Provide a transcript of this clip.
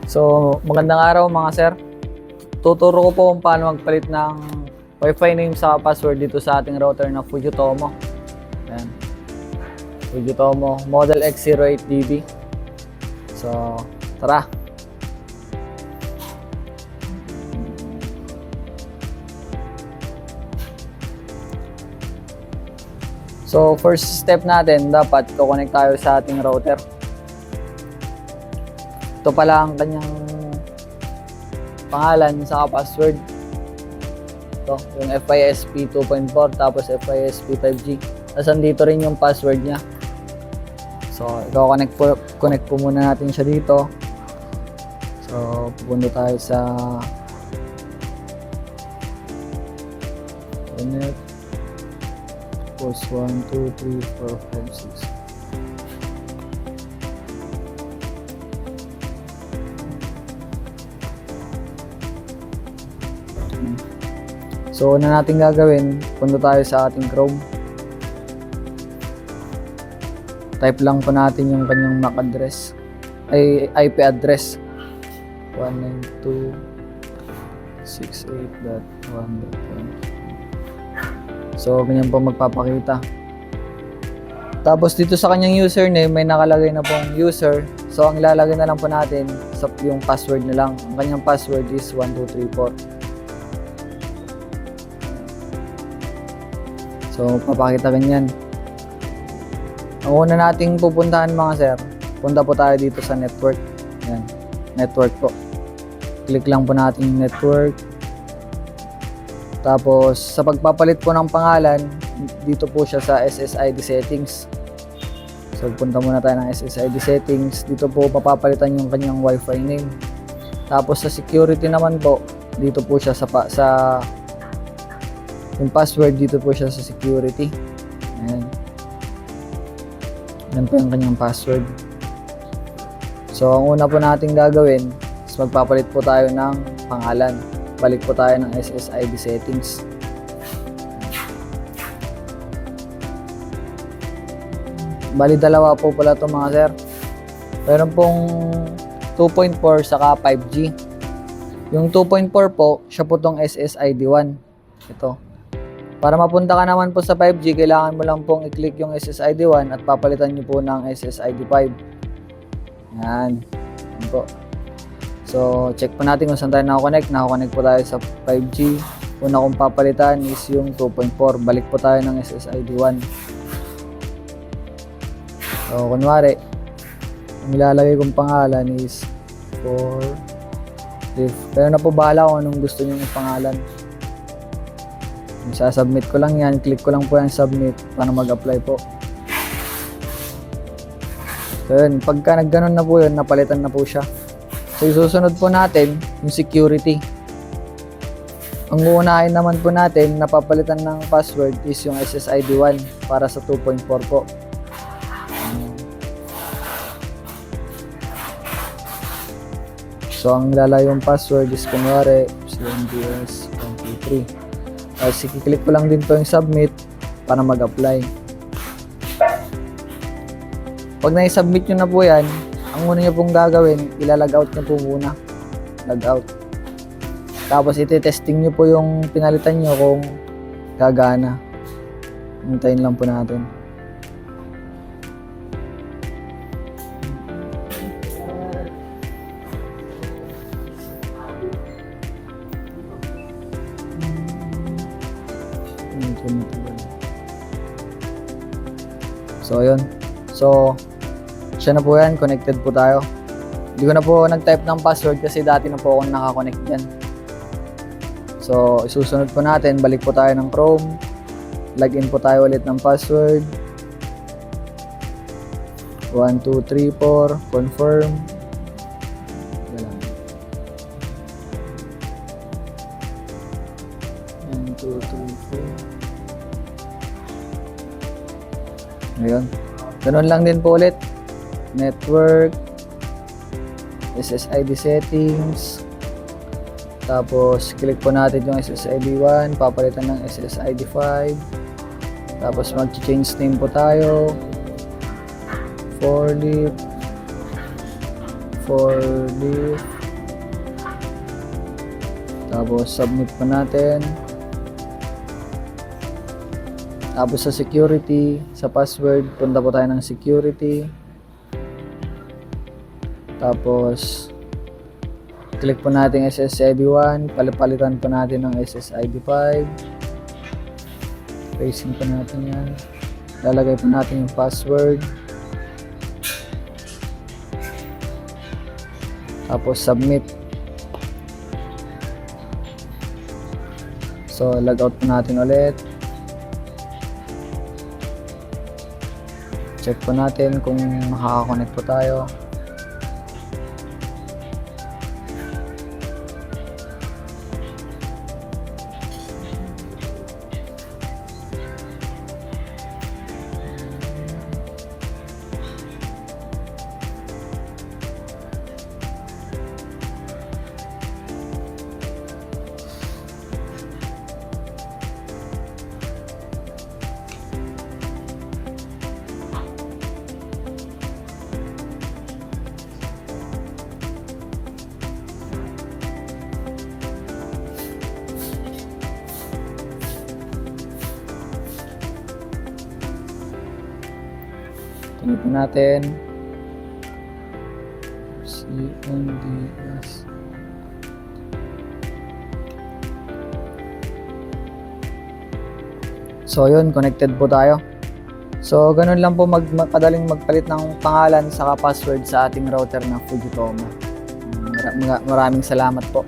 So, magandang araw mga sir. Tuturo ko po kung paano magpalit ng Wi-Fi name sa password dito sa ating router na Fujitomo. Ayan. Fujitomo Model X08DB. So, tara. So, first step natin, dapat kukonect tayo sa ating router. Ito pala ang kanyang pangalan sa password. Ito, yung FISP 2.4 tapos FISP 5G. Tapos andito rin yung password niya. So, connect po muna natin siya dito. So, pupunta tayo sa connect. Tapos 1, 2, 3, 4, 5, 6. So, una natin gagawin, punta tayo sa ating Chrome. Type lang po natin yung kanyang MAC address, ay IP address. 192.68.1.1. So, ganyan po magpapakita. Tapos dito sa kanyang username, may nakalagay na pong user. So, ang ilalagay na lang po natin sa yung password na lang. Ang kanyang password is 1234. So, papakita ganyan. Ang una nating pupuntahan mga sir, punta po tayo dito sa network. Yan, network po. Click lang po natin yung network. Tapos, sa pagpapalit po ng pangalan, dito po siya sa SSID settings. So, punta muna tayo ng SSID settings. Dito po papapalitan yung kanyang Wi-Fi name. Tapos, sa security naman po, dito po siya sa yung password, dito po siya sa security. Ayan. Yan po yung kanyang password. So, ang una po natin gagawin is magpapalit po tayo ng pangalan. Balik po tayo ng SSID settings. Bali, dalawa po pala ito mga sir. Meron pong 2.4 saka 5G. Yung 2.4 po, siya po itong SSID 1. Ito. Para mapunta ka naman po sa 5G, kailangan mo lang pong i-click yung SSID 1 at papalitan nyo po ng SSID 5. Yan. Yan po. So, check po natin kung saan tayo nakakonect. Nakakonect po tayo sa 5G. Una kong papalitan is yung 2.4. Balik po tayo ng SSID 1. So, kunwari, ang ilalagay kong pangalan is for Riff. Pero na po bahala kung anong gusto nyo yung pangalan. Sasubmit ko lang yan, click ko lang po yung submit para mag-apply po. So yun, pagka nagganon na po yun, napalitan na po siya. So susunod po natin yung security. Ang uunahin naman po natin, napapalitan ng password is yung SSID 1 para sa 2.4 po. So ang lalayong password is kunwari CMDS123. Tapos i-click ko lang din to yung submit para mag-apply. Pag na-submit nyo na po yan, ang una nyo pong gagawin, ilalag out nyo po muna. Log out. Tapos iti-testing nyo po yung pinalitan nyo kung gagana. Hintayin lang po natin. So, yun. So, siya na po yan. Connected po tayo. Hindi ko na po nag-type ng password kasi dati na po akong nakakonect dyan. So, isusunod po natin. Balik po tayo ng Chrome. Login po tayo ulit ng password. 1, 2, 3, 4. Confirm. 1, 2, 3, 4. Ngayon, ganun lang din po ulit. Network, SSID settings, tapos click po natin yung SSID 1, papalitan ng SSID 5, tapos mag-change name po tayo, for leaf Tapos submit pa natin. Tapos sa security, sa password, punta po tayo ng security. Tapos click po natin SSID 1, palitan po natin ng SSID 5. Tracing po natin yan. Lalagay po natin yung password. Tapos submit. So logout po natin ulit. Check po natin kung makaka-connect po tayo. Tingnan po natin. CNDS. So yun, connected po tayo. So ganun lang po kadaling magpalit ng pangalan saka password sa ating router na Fujitomo. Maraming salamat po.